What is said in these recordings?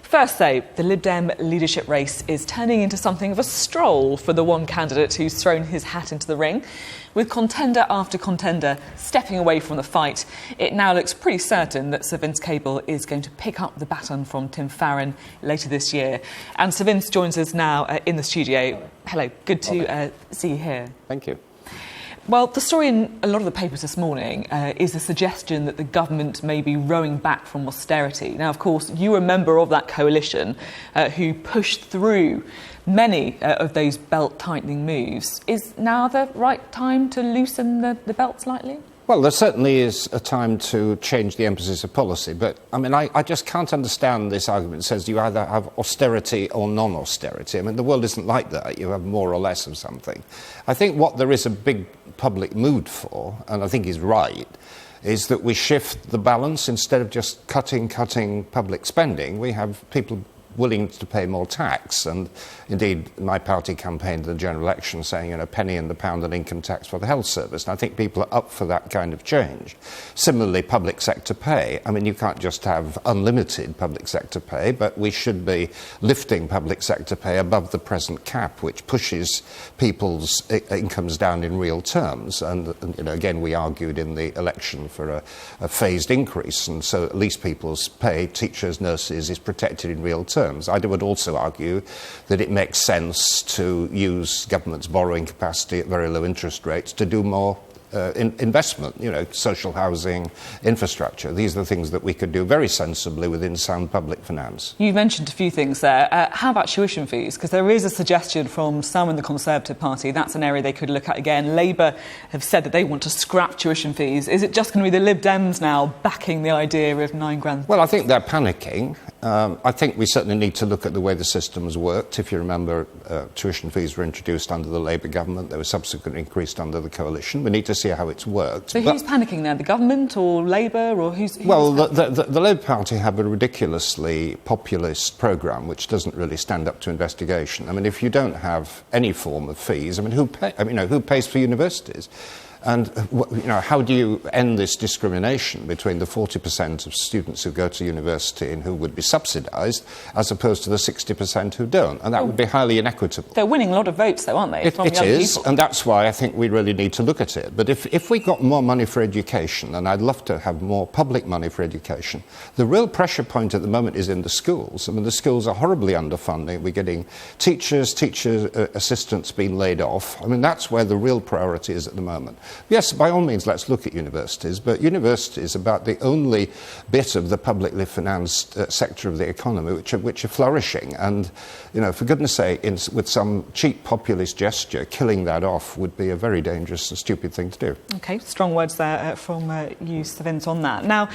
First, though, the Lib Dem leadership race is turning into something of a stroll for the one candidate who's thrown his hat into the ring. With contender after contender stepping away from the fight, it now looks pretty certain that Sir Vince Cable is going to pick up the baton from Tim Farron later this year. And Sir Vince joins us now in the studio. Hello, good to see you here. Thank you. Well, the story in a lot of the papers this morning is a suggestion that the government may be rowing back from austerity. Now, of course, you were a member of that coalition who pushed through many of those belt-tightening moves. Is now the right time to loosen the belt slightly? Well, there certainly is a time to change the emphasis of policy, but I just can't understand this argument that says you either have austerity or non-austerity. The world isn't like that. You have more or less of something. I think what there is a big public mood for, and I think he's right, is that we shift the balance. Instead of just cutting public spending, we have people willing to pay more tax. And indeed, my party campaigned in the general election saying, a penny in the pound and income tax for the health service. And I think people are up for that kind of change. Similarly, public sector pay. You can't just have unlimited public sector pay, but we should be lifting public sector pay above the present cap, which pushes people's incomes down in real terms. And again, we argued in the election for a phased increase. And so at least people's pay, teachers, nurses, is protected in real terms. I would also argue that it makes sense to use government's borrowing capacity at very low interest rates to do more investment, social housing, infrastructure. These are the things that we could do very sensibly within sound public finance. You mentioned a few things there. How about tuition fees? Because there is a suggestion from some in the Conservative Party that's an area they could look at again. Labour have said that they want to scrap tuition fees. Is it just going to be the Lib Dems now backing the idea of £9,000? Well, I think they're panicking. I think we certainly need to look at the way the system's worked. If you remember, tuition fees were introduced under the Labour government. They were subsequently increased under the coalition. We need to see how it's worked. So who's panicking there? The government or Labour or who's Well, the Labour Party have a ridiculously populist programme which doesn't really stand up to investigation. If you don't have any form of fees, who pays for universities? And how do you end this discrimination between the 40% of students who go to university and who would be subsidised as opposed to the 60% who don't? And that would be highly inequitable. They're winning a lot of votes, though, aren't they? It is, and that's why I think we really need to look at it. But if we got more money for education, and I'd love to have more public money for education, the real pressure point at the moment is in the schools. The schools are horribly underfunded. We're getting teacher assistants being laid off. That's where the real priority is at the moment. Yes, by all means, let's look at universities, but universities are about the only bit of the publicly financed sector of the economy which are flourishing. And, for goodness sake, with some cheap populist gesture, killing that off would be a very dangerous and stupid thing to do. OK, strong words there from you, Sir Vince, on that. Now,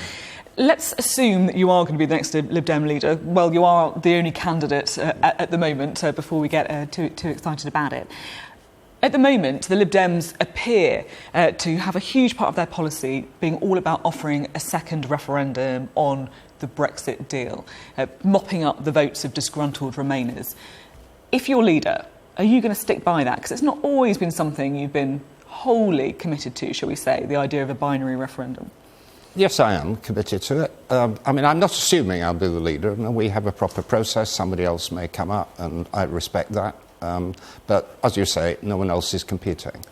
let's assume that you are going to be the next Lib Dem leader. Well, you are the only candidate at the moment, before we get too excited about it. At the moment, the Lib Dems appear to have a huge part of their policy being all about offering a second referendum on the Brexit deal, mopping up the votes of disgruntled Remainers. If you're leader, are you going to stick by that? Because it's not always been something you've been wholly committed to, shall we say, the idea of a binary referendum. Yes, I am committed to it. I'm not assuming I'll be the leader. We have a proper process. Somebody else may come up, and I respect that. But, as you say, no one else is competing.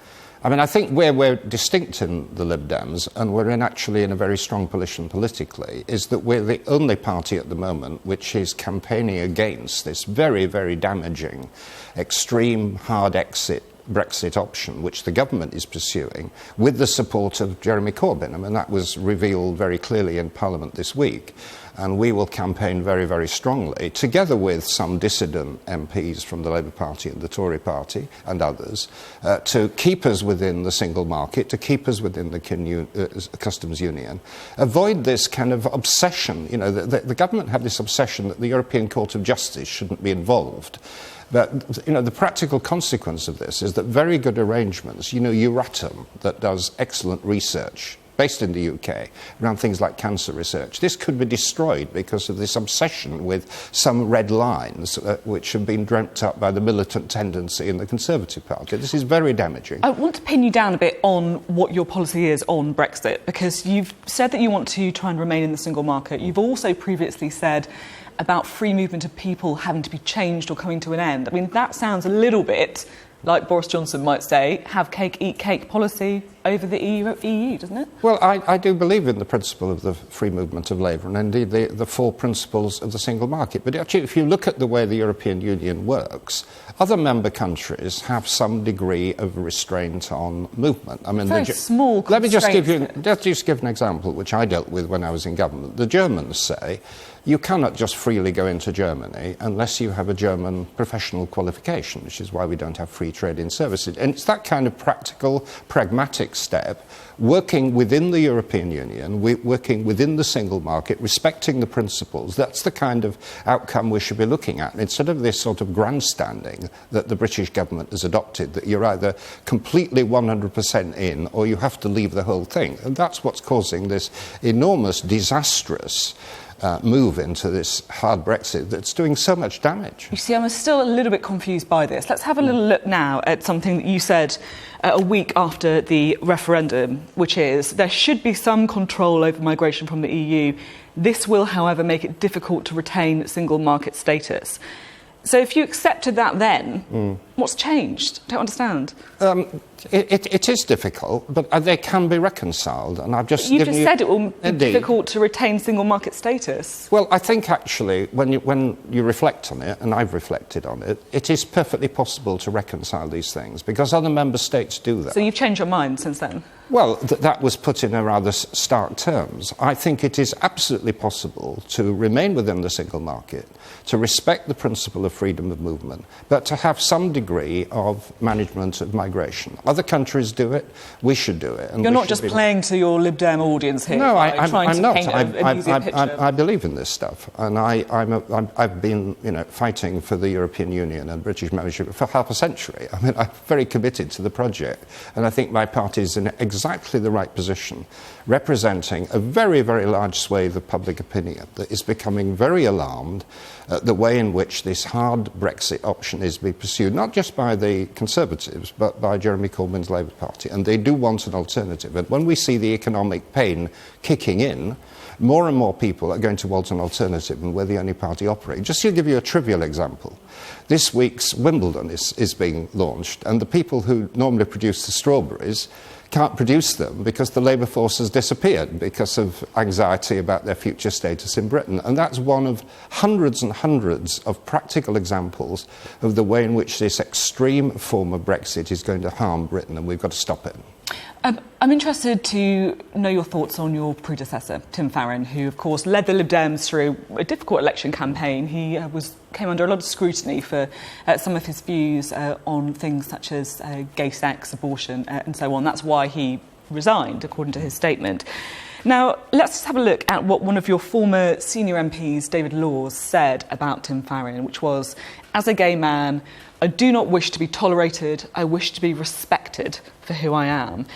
I think where we're distinct in the Lib Dems, and we're actually in a very strong position politically, is that we're the only party at the moment which is campaigning against this very, very damaging, extreme, hard exit Brexit option, which the government is pursuing, with the support of Jeremy Corbyn. That was revealed very clearly in Parliament this week. And we will campaign very, very strongly, together with some dissident MPs from the Labour Party and the Tory Party and others, to keep us within the single market, to keep us within the customs union. Avoid this kind of obsession. The government have this obsession that the European Court of Justice shouldn't be involved. But, the practical consequence of this is that very good arrangements, Euratom, that does excellent research, based in the UK, around things like cancer research. This could be destroyed because of this obsession with some red lines which have been dreamt up by the militant tendency in the Conservative Party. This is very damaging. I want to pin you down a bit on what your policy is on Brexit, because you've said that you want to try and remain in the single market. You've also previously said about free movement of people having to be changed or coming to an end. I mean, that sounds a little bit like Boris Johnson might say, have cake, eat cake policy over the EU, doesn't it? Well, I do believe in the principle of the free movement of labour and indeed the four principles of the single market. But actually, if you look at the way the European Union works, other member countries have some degree of restraint on movement. I mean, very small let me just give you an example which I dealt with when I was in government. The Germans say you cannot just freely go into Germany unless you have a German professional qualification, which is why we don't have free trade in services. And it's that kind of practical, pragmatic step, working within the European Union, working within the single market, respecting the principles. That's the kind of outcome we should be looking at. Instead of this sort of grandstanding that the British government has adopted, that you're either completely 100% in or you have to leave the whole thing. And that's what's causing this enormous, disastrous move into this hard Brexit that's doing so much damage. You see, I'm still a little bit confused by this. Let's have a little look now at something that you said a week after the referendum, which is there should be some control over migration from the EU. This will, however, make it difficult to retain single market status. So if you accepted that then, what's changed? I don't understand. It is difficult, but they can be reconciled. And I've just You've just said it will be difficult to retain single market status. Well, I think actually, when you reflect on it, and I've reflected on it, it is perfectly possible to reconcile these things, because other member states do that. So you've changed your mind since then? Well, that was put in a rather stark terms. I think it is absolutely possible to remain within the single market, to respect the principle of freedom of movement, but to have some degree of management of migration. Other countries do it, we should do it. And you're not just playing to your Lib Dem audience here. No, I'm not. I believe in this stuff, and I've been fighting for the European Union and British membership for half a century. I mean, I'm very committed to the project, and I think my party is in exactly the right position, representing a very, very large swathe of public opinion that is becoming very alarmed at the way in which this hard Brexit option is being pursued, not just by the Conservatives, but by Jeremy Corbyn's Labour Party. And they do want an alternative. And when we see the economic pain kicking in, more and more people are going to want an alternative, and we're the only party operating. Just to give you a trivial example, this week's Wimbledon is being launched, and the people who normally produce the strawberries can't produce them because the labour force has disappeared because of anxiety about their future status in Britain. And that's one of hundreds and hundreds of practical examples of the way in which this extreme form of Brexit is going to harm Britain, and we've got to stop it. I'm interested to know your thoughts on your predecessor, Tim Farron, who, of course, led the Lib Dems through a difficult election campaign. He came under a lot of scrutiny for some of his views on things such as gay sex, abortion, and so on. That's why he resigned, according to his statement. Now, let's just have a look at what one of your former senior MPs, David Laws, said about Tim Farron, which was, as a gay man, I do not wish to be tolerated, I wish to be respected for who I am.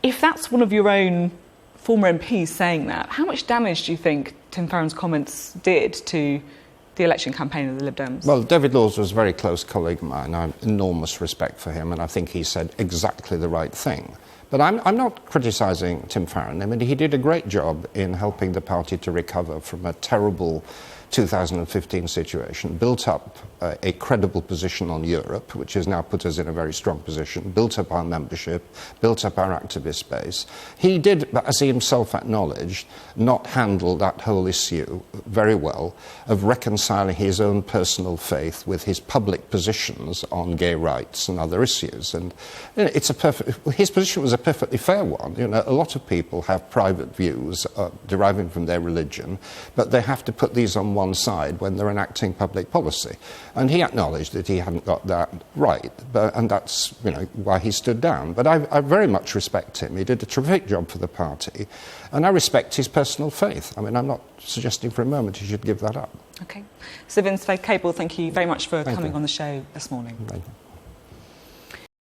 If that's one of your own former MPs saying that, how much damage do you think Tim Farron's comments did to the election campaign of the Lib Dems? Well, David Laws was a very close colleague of mine. I have enormous respect for him, and I think he said exactly the right thing. But I'm not criticising Tim Farron. I mean, he did a great job in helping the party to recover from a terrible 2015 situation, built up a credible position on Europe, which has now put us in a very strong position, built up our membership, built up our activist base. He did, as he himself acknowledged, not handle that whole issue very well of reconciling his own personal faith with his public positions on gay rights and other issues. And his position was a perfectly fair one. A lot of people have private views deriving from their religion, but they have to put these on one side when they're enacting public policy. And he acknowledged that he hadn't got that right, and that's why he stood down. But I very much respect him. He did a terrific job for the party, and I respect his personal faith. I mean, I'm not suggesting for a moment he should give that up. OK. Sir Vince Cable, thank you very much for coming on the show this morning. Thank you.